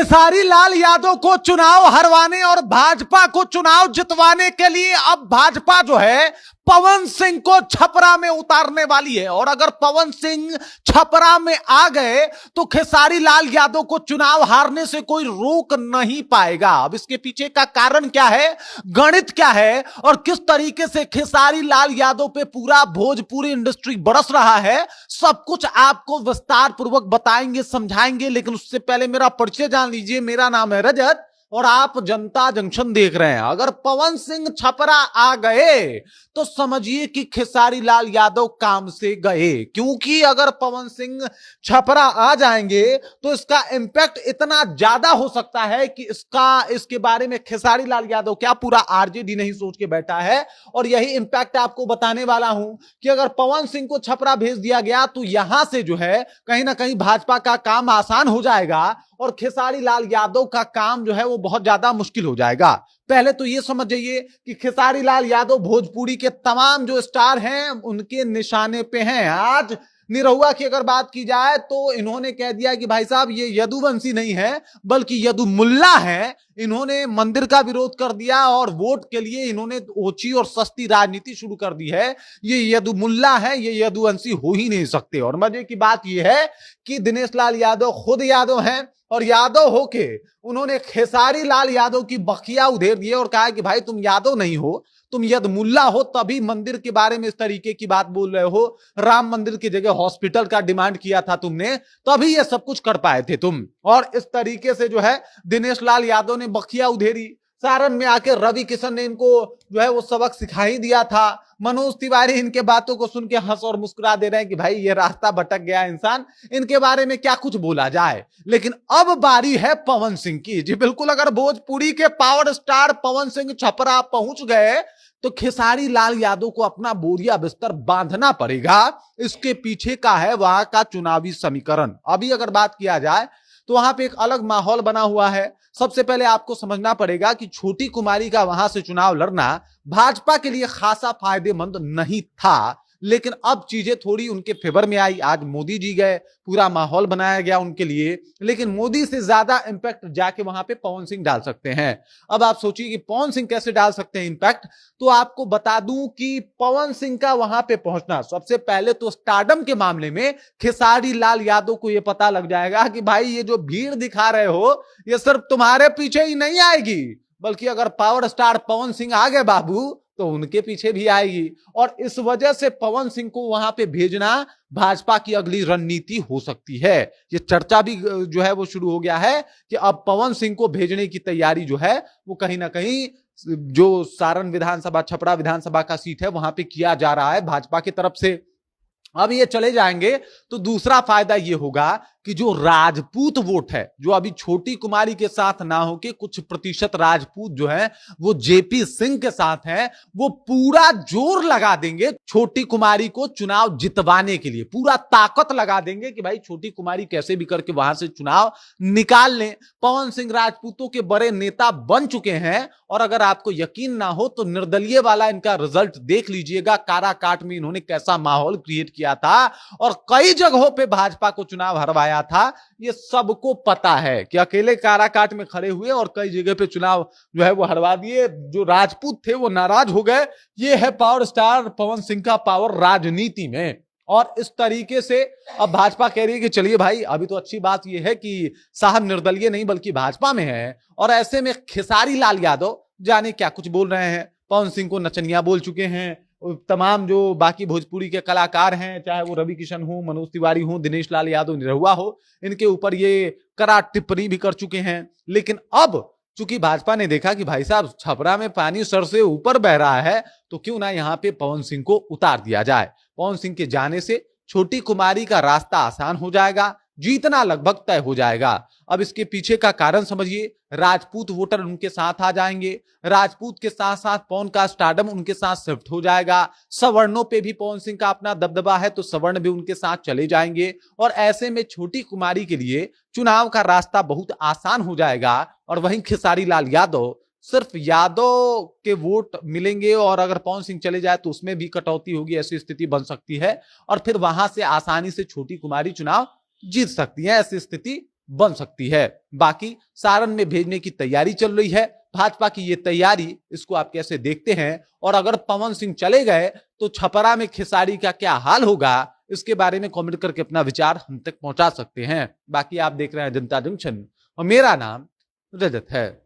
खेसारी लाल यादव को चुनाव हरवाने और भाजपा को चुनाव जितवाने के लिए अब भाजपा जो है पवन सिंह को छपरा में उतारने वाली है। और अगर पवन सिंह छपरा में आ गए तो खेसारी लाल यादव को चुनाव हारने से कोई रोक नहीं पाएगा। अब इसके पीछे का कारण क्या है, गणित क्या है और किस तरीके से खेसारी लाल यादव पे पूरा भोजपुरी इंडस्ट्री बरस रहा है, सब कुछ आपको विस्तार पूर्वक बताएंगे, समझाएंगे। लेकिन उससे पहले मेरा परिचय जान लीजिए। मेरा नाम है रजत और आप जनता जंक्शन देख रहे हैं। अगर पवन सिंह छपरा आ गए तो समझिए कि खेसारी लाल यादव काम से गए, क्योंकि अगर पवन सिंह छपरा आ जाएंगे तो इसका इंपैक्ट इतना ज्यादा हो सकता है कि इसके बारे में खेसारी लाल यादव क्या पूरा आरजेडी नहीं सोच के बैठा है। और यही इंपैक्ट आपको बताने वाला हूं कि अगर पवन सिंह को छपरा भेज दिया गया तो यहां से जो है कहीं ना कहीं भाजपा का काम आसान हो जाएगा और खेसारी लाल यादव का काम जो है वो बहुत ज्यादा मुश्किल हो जाएगा। पहले तो ये समझ जाइए कि खेसारी लाल यादव भोजपुरी के तमाम जो स्टार हैं उनके निशाने पे हैं। आज निरहुआ की अगर बात की जाए तो इन्होंने कह दिया कि भाई साहब ये यदुवंशी नहीं है बल्कि यदुमुल्ला है। इन्होंने मंदिर का विरोध कर दिया और वोट के लिए इन्होंने ओछी और सस्ती राजनीति शुरू कर दी है। ये यदुमुल्ला है, ये यदुवंशी हो ही नहीं सकते। और मजे की बात यह है कि दिनेश लाल यादव खुद यादव हैं और यादव होके उन्होंने खेसारी लाल यादव की बखिया उधेर दिए और कहा कि भाई तुम यादव नहीं हो, तुम यदमुल्ला हो, तभी मंदिर के बारे में इस तरीके की बात बोल रहे हो। राम मंदिर की जगह हॉस्पिटल का डिमांड किया था तुमने, तभी ये सब कुछ कर पाए थे तुम। और इस तरीके से जो है दिनेश लाल यादव ने बखिया उधेरी। सारण में आके रवि किशन ने इनको जो है वो सबक सिखा ही दिया था। मनोज तिवारी इनके बातों को सुन के हंस और मुस्कुरा दे रहे हैं कि भाई ये रास्ता भटक गया इंसान, इनके बारे में क्या कुछ बोला जाए। लेकिन अब बारी है पवन सिंह की। जी बिल्कुल, अगर भोजपुरी के पावर स्टार पवन सिंह छपरा पहुंच गए तो खेसारी लाल यादव को अपना बोरिया बिस्तर बांधना पड़ेगा। इसके पीछे का है वहां का चुनावी समीकरण। अभी अगर बात किया जाए तो वहां पे एक अलग माहौल बना हुआ है। सबसे पहले आपको समझना पड़ेगा कि छोटी कुमारी का वहां से चुनाव लड़ना भाजपा के लिए खासा फायदेमंद नहीं था, लेकिन अब चीजें थोड़ी उनके फेवर में आई। आज मोदी जी गए, पूरा माहौल बनाया गया उनके लिए, लेकिन मोदी से ज्यादा इंपैक्ट जाके वहां पे पवन सिंह डाल सकते हैं। अब आप सोचिए कि पवन सिंह कैसे डाल सकते हैं इंपैक्ट। तो आपको बता दूं कि पवन सिंह का वहां पे पहुंचना, सबसे पहले तो स्टारडम के मामले में खेसारी लाल यादव को यह पता लग जाएगा कि भाई ये जो भीड़ दिखा रहे हो ये सिर्फ तुम्हारे पीछे ही नहीं आएगी, बल्कि अगर पावर स्टार पवन सिंह आ गए बाबू तो उनके पीछे भी आएगी। और इस वजह से पवन सिंह को वहां पे भेजना भाजपा की अगली रणनीति हो सकती है। ये चर्चा भी जो है वो शुरू हो गया है कि अब पवन सिंह को भेजने की तैयारी जो है वो कहीं ना कहीं जो सारण विधानसभा, छपरा विधानसभा का सीट है वहां पे किया जा रहा है भाजपा की तरफ से। अब ये चले जाएंगे तो दूसरा फायदा ये होगा कि जो राजपूत वोट है, जो अभी छोटी कुमारी के साथ ना होके कुछ प्रतिशत राजपूत जो है वो जेपी सिंह के साथ हैं, वो पूरा जोर लगा देंगे छोटी कुमारी को चुनाव जितवाने के लिए। पूरा ताकत लगा देंगे कि भाई छोटी कुमारी कैसे भी करके वहां से चुनाव निकाल लें। पवन सिंह राजपूतों के बड़े नेता बन चुके हैं और अगर आपको यकीन ना हो तो निर्दलीय वाला इनका रिजल्ट देख लीजिएगा। काराकाट में इन्होंने कैसा माहौल क्रिएट किया था और कई जगहों पे भाजपा को चुनाव हरवाया था। ये सबको पता है कि अकेले काराकाट में खड़े हुए और कई जगह पे चुनाव जो है वो हरवा दिए। जो राजपूत थे वो नाराज हो गए। ये है पावर स्टार पवन सिंह का पावर राजनीति में। और इस तरीके से अब भाजपा कह रही है कि चलिए भाई, अभी तो अच्छी बात यह है कि साहब निर्दलीय नहीं बल्कि भाजपा में है। और ऐसे में खेसारी लाल यादव जाने क्या कुछ बोल रहे हैं। पवन सिंह को नचनिया बोल चुके हैं। तमाम जो बाकी भोजपुरी के कलाकार हैं, चाहे वो रवि किशन हो, मनोज तिवारी हो, दिनेश लाल यादव, निरहुआ हो, इनके ऊपर ये कड़ा टिप्पणी भी कर चुके हैं। लेकिन अब चूंकि भाजपा ने देखा कि भाई साहब छपरा में पानी सर से ऊपर बह रहा है तो क्यों ना यहां पे पवन सिंह को उतार दिया जाए। पवन सिंह के जाने से छोटी कुमारी का रास्ता आसान हो जाएगा, जीतना लगभग तय हो जाएगा। अब इसके पीछे का कारण समझिए, राजपूत वोटर उनके साथ आ जाएंगे। राजपूत के साथ साथ पवन का स्टारडम उनके साथ शिफ्ट हो जाएगा। सवर्णों पे भी पवन सिंह का अपना दबदबा है तो सवर्ण भी उनके साथ चले जाएंगे। और ऐसे में छोटी कुमारी के लिए चुनाव का रास्ता बहुत आसान हो जाएगा। और वहीं खेसारी लाल यादव, सिर्फ यादव के वोट मिलेंगे और अगर पवन सिंह चले जाए तो उसमें भी कटौती होगी, ऐसी स्थिति बन सकती है। और फिर वहां से आसानी से छोटी कुमारी चुनाव जीत सकती है, ऐसी स्थिति बन सकती है। बाकी सारण में भेजने की तैयारी चल रही है, भाजपा की ये तैयारी, इसको आप कैसे देखते हैं? और अगर पवन सिंह चले गए तो छपरा में खेसारी का क्या हाल होगा, इसके बारे में कमेंट करके अपना विचार हम तक पहुंचा सकते हैं। बाकी आप देख रहे हैं जनता जंक्शन और मेरा नाम रजत है।